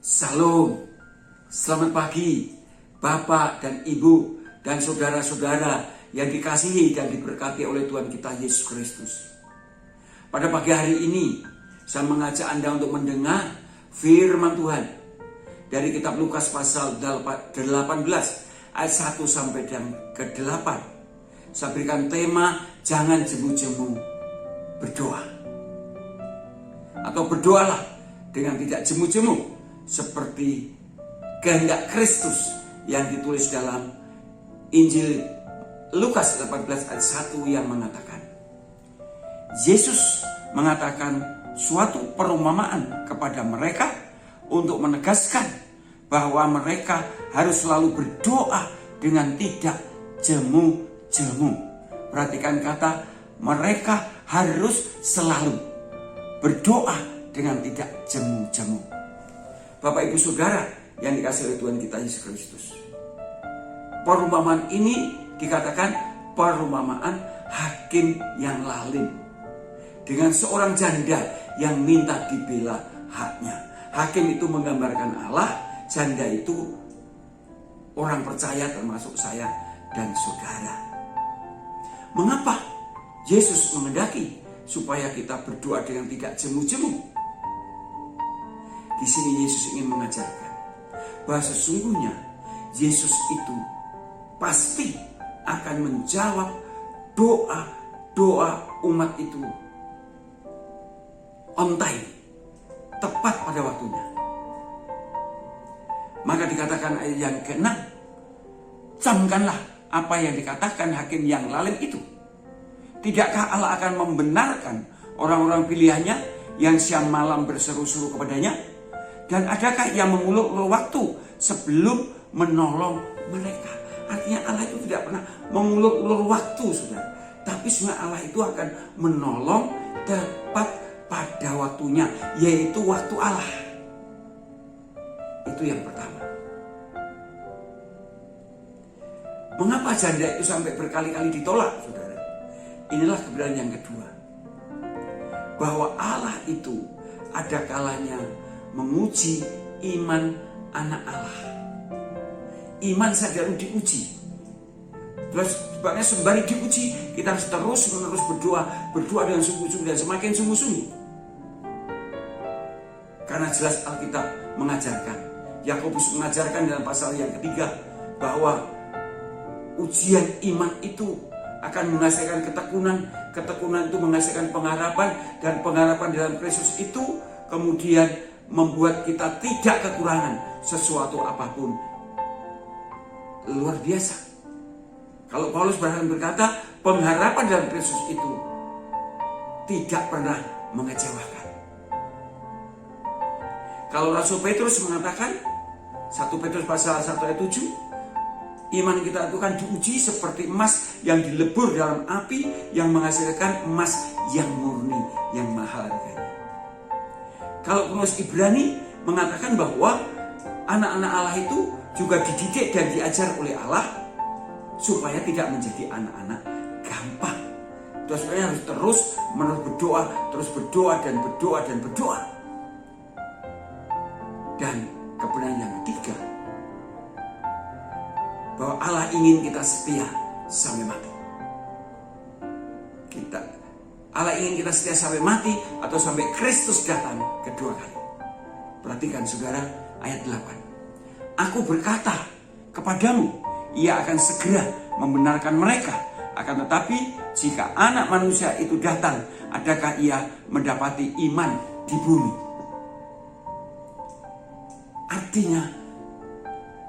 Salam, selamat pagi Bapak dan Ibu dan saudara-saudara yang dikasihi dan diberkati oleh Tuhan kita Yesus Kristus. Pada pagi hari ini, saya mengajak Anda untuk mendengar firman Tuhan dari kitab Lukas pasal 18 ayat 1 sampai yang ke-8. Saya berikan tema jangan jemu-jemu berdoa. Atau berdoalah dengan tidak jemu-jemu seperti kehendak Kristus yang ditulis dalam Injil Lukas 18 ayat 1 yang mengatakan, Yesus mengatakan suatu perumpamaan kepada mereka untuk menegaskan bahwa mereka harus selalu berdoa dengan tidak jemu-jemu. Perhatikan kata mereka harus selalu berdoa dengan tidak jemu-jemu. Bapak Ibu Saudara yang dikasihi oleh Tuhan kita Yesus Kristus, perumpamaan ini dikatakan perumpamaan hakim yang lalim dengan seorang janda yang minta dibela haknya. Hakim itu menggambarkan Allah, janda itu orang percaya termasuk saya dan saudara. Mengapa Yesus menghendaki supaya kita berdoa dengan tidak jemu-jemu? Di sini Yesus ingin mengajarkan bahwa sesungguhnya Yesus itu pasti akan menjawab doa-doa umat itu on time, tepat pada waktunya. Maka dikatakan ayat yang ke-6, camkanlah apa yang dikatakan hakim yang lalim itu. Tidakkah Allah akan membenarkan orang-orang pilihannya yang siang malam berseru-seru kepadanya? Dan adakah yang mengulur-ulur waktu sebelum menolong mereka? Artinya Allah itu tidak pernah mengulur-ulur waktu, saudara. Tapi sebenarnya Allah itu akan menolong tepat pada waktunya, yaitu waktu Allah. Itu yang pertama. Mengapa janda itu sampai berkali-kali ditolak, saudara? Inilah kebenaran yang kedua. Bahwa Allah itu ada kalanya menguji iman anak Allah. Iman selalu diuji. Terus sebabnya sembari diuji, kita harus terus-menerus berdoa dengan sungguh-sungguh dan semakin sungguh-sungguh. Karena jelas Alkitab mengajarkan, Yakobus mengajarkan dalam pasal yang ketiga bahwa ujian iman itu akan menghasilkan ketekunan, ketekunan itu menghasilkan pengharapan, dan pengharapan dalam Kristus itu kemudian membuat kita tidak kekurangan sesuatu apapun. Luar biasa. Kalau Paulus berkata, pengharapan dalam Kristus itu tidak pernah mengecewakan. Kalau Rasul Petrus mengatakan, 1 Petrus pasal 1 ayat 7, iman kita itu kan diuji seperti emas yang dilebur dalam api yang menghasilkan emas yang murni, yang mahal harganya. Kalau penulis Ibrani mengatakan bahwa anak-anak Allah itu juga dididik dan diajar oleh Allah supaya tidak menjadi anak-anak gampang. Terus harus terus menerus berdoa, terus berdoa dan berdoa dan berdoa. Dan kebenaran yang ketiga, bahwa Allah ingin kita setia sampai mati. Allah ingin kita setia sampai mati atau sampai Kristus datang kedua kali. Perhatikan saudara ayat 8. Aku berkata kepadamu, ia akan segera membenarkan mereka. Akan tetapi jika anak manusia itu datang, adakah ia mendapati iman di bumi? Artinya,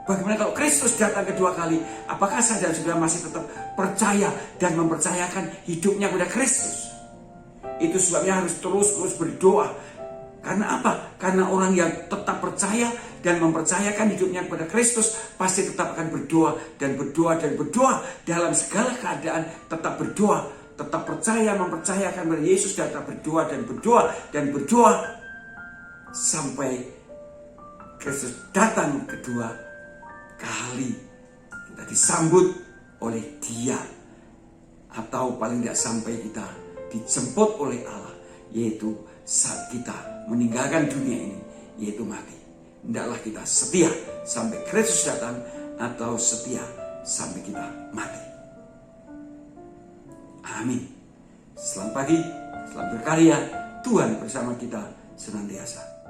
bagaimana kalau Kristus datang kedua kali? Apakah saya dan saudara masih tetap percaya dan mempercayakan hidupnya kepada Kristus? Itu sebabnya harus terus berdoa. Karena apa? Karena orang yang tetap percaya dan mempercayakan hidupnya kepada Kristus pasti tetap akan berdoa dan berdoa dan berdoa dalam segala keadaan. Tetap berdoa, tetap percaya, mempercayakan kepada Yesus, dan tetap berdoa dan berdoa dan berdoa sampai Kristus datang kedua kali. Kita disambut oleh Dia, atau paling tidak sampai kita dijemput oleh Allah, yaitu saat kita meninggalkan dunia ini, yaitu mati. hendaklah kita setia sampai Kristus datang atau setia sampai kita mati. Amin. Selamat pagi, selamat berkarya. Tuhan bersama kita senantiasa.